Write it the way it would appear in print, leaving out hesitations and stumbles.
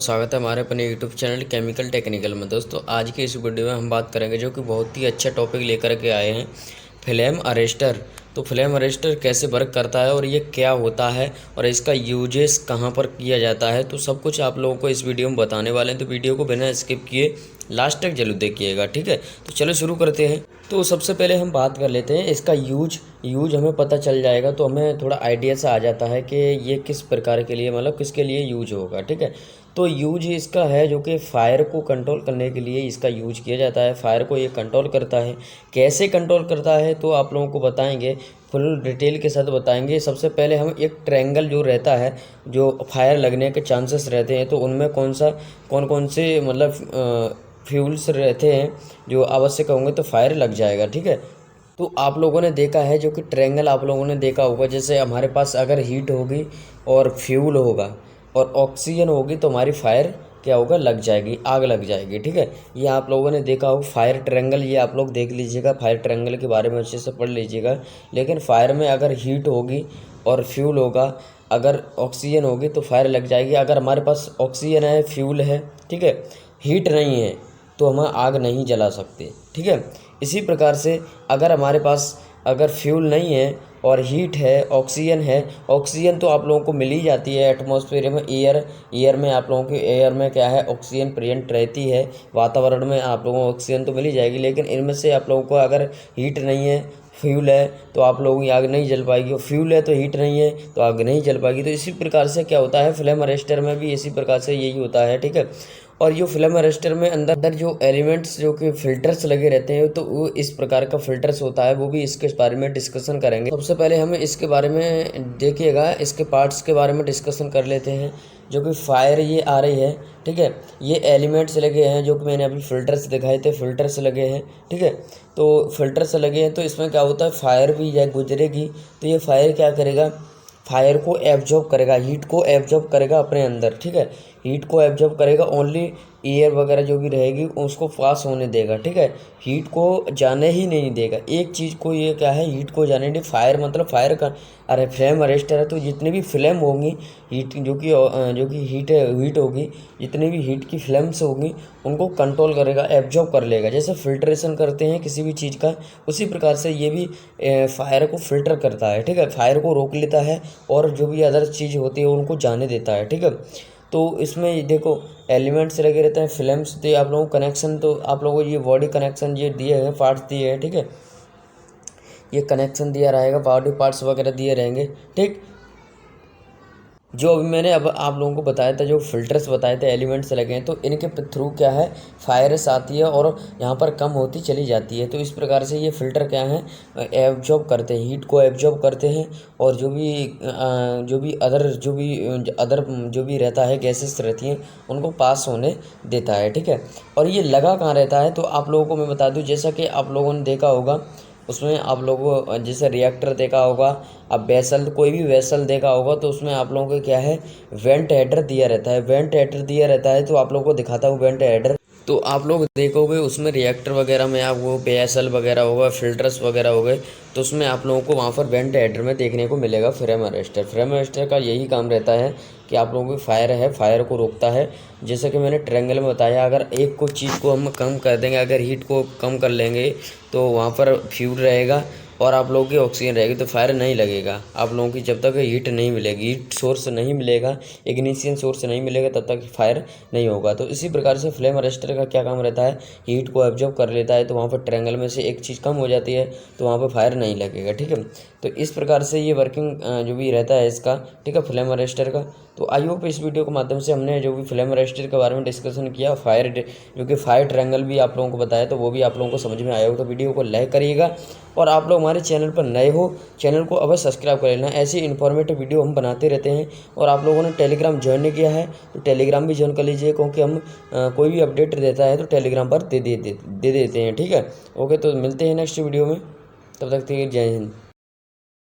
स्वागत है हमारे अपने यूट्यूब चैनल केमिकल टेक्निकल में। दोस्तों आज की इस वीडियो में हम बात करेंगे जो कि बहुत ही अच्छा टॉपिक लेकर के आए हैं, फ्लेम अरेस्टर। तो फ्लेम अरेस्टर कैसे वर्क करता है और ये क्या होता है और इसका यूजेस कहाँ पर किया जाता है, तो सब कुछ आप लोगों को इस वीडियो में बताने वाले हैं। तो वीडियो को बिना स्किप किए लास्ट तक जरूर देखिएगा, ठीक है। तो चलो शुरू करते हैं। तो सबसे पहले हम बात कर लेते हैं इसका यूज हमें पता चल जाएगा तो हमें थोड़ा आइडिया सा आ जाता है कि ये किस प्रकार के लिए, मतलब किसके लिए यूज होगा, ठीक है। तो यूज इसका है जो कि फायर को कंट्रोल करने के लिए इसका यूज किया जाता है। फायर को ये कंट्रोल करता है। कैसे कंट्रोल करता है तो आप लोगों को बताएंगे, फुल डिटेल के साथ बताएंगे। सबसे पहले हम एक ट्रायंगल जो रहता है, जो फायर लगने के चांसेस रहते हैं, तो उनमें कौन कौन से मतलब फ्यूल्स रहते हैं जो आवश्यक होंगे तो फायर लग जाएगा, ठीक है। तो आप लोगों ने देखा है जो कि ट्रायंगल आप लोगों ने देखा होगा, जैसे हमारे पास अगर हीट होगी और फ्यूल होगा और ऑक्सीजन होगी तो हमारी फायर क्या होगा, लग जाएगी, आग लग जाएगी, ठीक है। ये आप लोगों ने देखा हो फायर ट्रायंगल, ये आप लोग देख लीजिएगा, फायर ट्रायंगल के बारे में अच्छे से पढ़ लीजिएगा। लेकिन फायर में अगर हीट होगी और फ्यूल होगा, अगर ऑक्सीजन होगी तो फायर लग जाएगी। अगर हमारे पास ऑक्सीजन है, फ्यूल है, ठीक है, हीट नहीं है तो हम आग नहीं जला सकते, ठीक है। इसी प्रकार से अगर हमारे पास अगर फ्यूल नहीं है और हीट है, ऑक्सीजन है, ऑक्सीजन तो आप लोगों को मिल ही जाती है एटमॉस्फेयर में, एयर में आप लोगों के एयर में क्या है, ऑक्सीजन प्रेजेंट रहती है। वातावरण में आप लोगों को ऑक्सीजन तो मिल ही जाएगी, लेकिन इनमें से आप लोगों को अगर हीट नहीं है, फ्यूल है तो आप लोगों की आग नहीं जल पाएगी, और फ्यूल है तो हीट नहीं है तो आग नहीं जल पाएगी। तो इसी प्रकार से क्या होता है, फ्लेम अरेस्टर में भी इसी प्रकार से यही होता है, ठीक है। और ये फ्लेम अरेस्टर में अंदर जो एलिमेंट्स जो कि फिल्टर्स लगे रहते हैं, तो वो इस प्रकार का फिल्टर्स होता है, वो भी इसके बारे में डिस्कशन करेंगे। सबसे पहले हमें इसके बारे में देखिएगा, इसके पार्ट्स के बारे में डिस्कशन कर लेते हैं। जो कि फायर ये आ रही है, ठीक है, ये एलिमेंट्स लगे हैं जो कि मैंने अभी फिल्टर्स दिखाए थे, फिल्टर्स लगे हैं, ठीक है। तो फिल्टर्स लगे हैं तो इसमें क्या होता है, फायर भी जब गुजरेगी तो ये फायर क्या करेगा, फायर को एब्जॉर्ब करेगा, हीट को एब्जॉर्ब करेगा अपने अंदर, ठीक है। हीट को एब्जॉर्ब करेगा, ओनली एयर वगैरह जो भी रहेगी उसको पास होने देगा, ठीक है। हीट को जाने ही नहीं देगा। एक चीज़ को ये क्या है, हीट को जाने नहीं। फायर मतलब फायर का, अरे फ्लेम अरेस्टर है तो जितनी भी फ्लेम होंगी, हीट जो कि हीट होगी, जितनी भी हीट की फ्लेम्स होगी उनको कंट्रोल करेगा, एब्जॉर्ब कर लेगा। जैसे फिल्ट्रेशन करते हैं किसी भी चीज़ का, उसी प्रकार से ये भी फायर को फिल्टर करता है, ठीक है। फायर को रोक लेता है और जो भी अदर चीज़ होती है उनको जाने देता है, ठीक है। तो इसमें देखो एलिमेंट्स लगे रहते हैं, फिल्म्स दिए आप लोगों को, कनेक्शन तो आप लोगों को ये बॉडी कनेक्शन ये दिए हैं, पार्ट्स दिए हैं, ठीक है। ये कनेक्शन दिया रहेगा, बॉडी पार्ट्स वगैरह दिए रहेंगे, ठीक। जो अभी मैंने अब आप लोगों को बताया था, जो फिल्टर्स बताए थे, एलिमेंट्स लगे हैं, तो इनके थ्रू क्या है, फायरस आती है और यहाँ पर कम होती चली जाती है। तो इस प्रकार से ये फ़िल्टर क्या है, एब्जॉर्ब करते हैं, हीट को एब्जॉर्ब करते हैं, और जो भी रहता है, गैसेस रहती हैं, उनको पास होने देता है, ठीक है। और ये लगा कहाँ रहता है तो आप लोगों को मैं बता दूँ, जैसा कि आप लोगों ने देखा होगा, उसमें आप लोगों जैसे रिएक्टर देखा होगा, अब वेसल, कोई भी वेसल देखा होगा, तो उसमें आप लोगों को क्या है, वेंट हेडर दिया रहता है, वेंट हेडर दिया रहता है। तो आप लोगों को दिखाता हूँ वेंट हेडर। तो आप लोग देखोगे उसमें रिएक्टर वगैरह में आपको वेसल वगैरह होगा, फिल्टर्स वगैरह हो गए, तो उसमें आप लोगों को वहाँ पर वेंट हेडर में देखने को मिलेगा फ्लेम अरेस्टर। फ्लेम अरेस्टर का यही काम रहता है कि आप लोगों की फायर है, फायर को रोकता है। जैसे कि मैंने ट्रायंगल में बताया, अगर एक को चीज़ को हम कम कर देंगे, अगर हीट को कम कर लेंगे तो वहाँ पर फ्यूल रहेगा और आप लोगों की ऑक्सीजन रहेगी, तो फायर नहीं लगेगा आप लोगों की। जब तक हीट नहीं मिलेगी, हीट सोर्स नहीं मिलेगा, इग्निशन सोर्स नहीं मिलेगा, तब तक फायर नहीं होगा। तो इसी प्रकार से फ्लेम अरेस्टर का क्या काम रहता है, हीट को एब्जॉर्ब कर लेता है, तो वहाँ पर ट्रायंगल में से एक चीज़ कम हो जाती है तो वहाँ पर फायर नहीं लगेगा, ठीक है। तो इस प्रकार से ये वर्किंग जो भी रहता है इसका, ठीक है, फ्लेम अरेस्टर का। तो आई होप इस वीडियो के माध्यम से हमने जो भी फ्लेम अरेस्टर के बारे में डिस्कशन किया, जो कि फायर ट्रायंगल भी आप लोगों को बताया, तो वो भी आप लोगों को समझ में आया हो। तो वीडियो को लाइक करिएगा, और आप लोग हमारे चैनल पर नए हो, चैनल को अवश्य सब्सक्राइब कर लेना। ऐसी इन्फॉर्मेटिव वीडियो हम बनाते रहते हैं। और आप लोगों ने टेलीग्राम ज्वाइन नहीं किया है तो टेलीग्राम भी ज्वाइन कर लीजिए, क्योंकि हम कोई भी अपडेट देता है तो टेलीग्राम पर दे देते हैं, ठीक है। ओके, तो मिलते हैं नेक्स्ट वीडियो में, तब तक के लिए जय हिंद।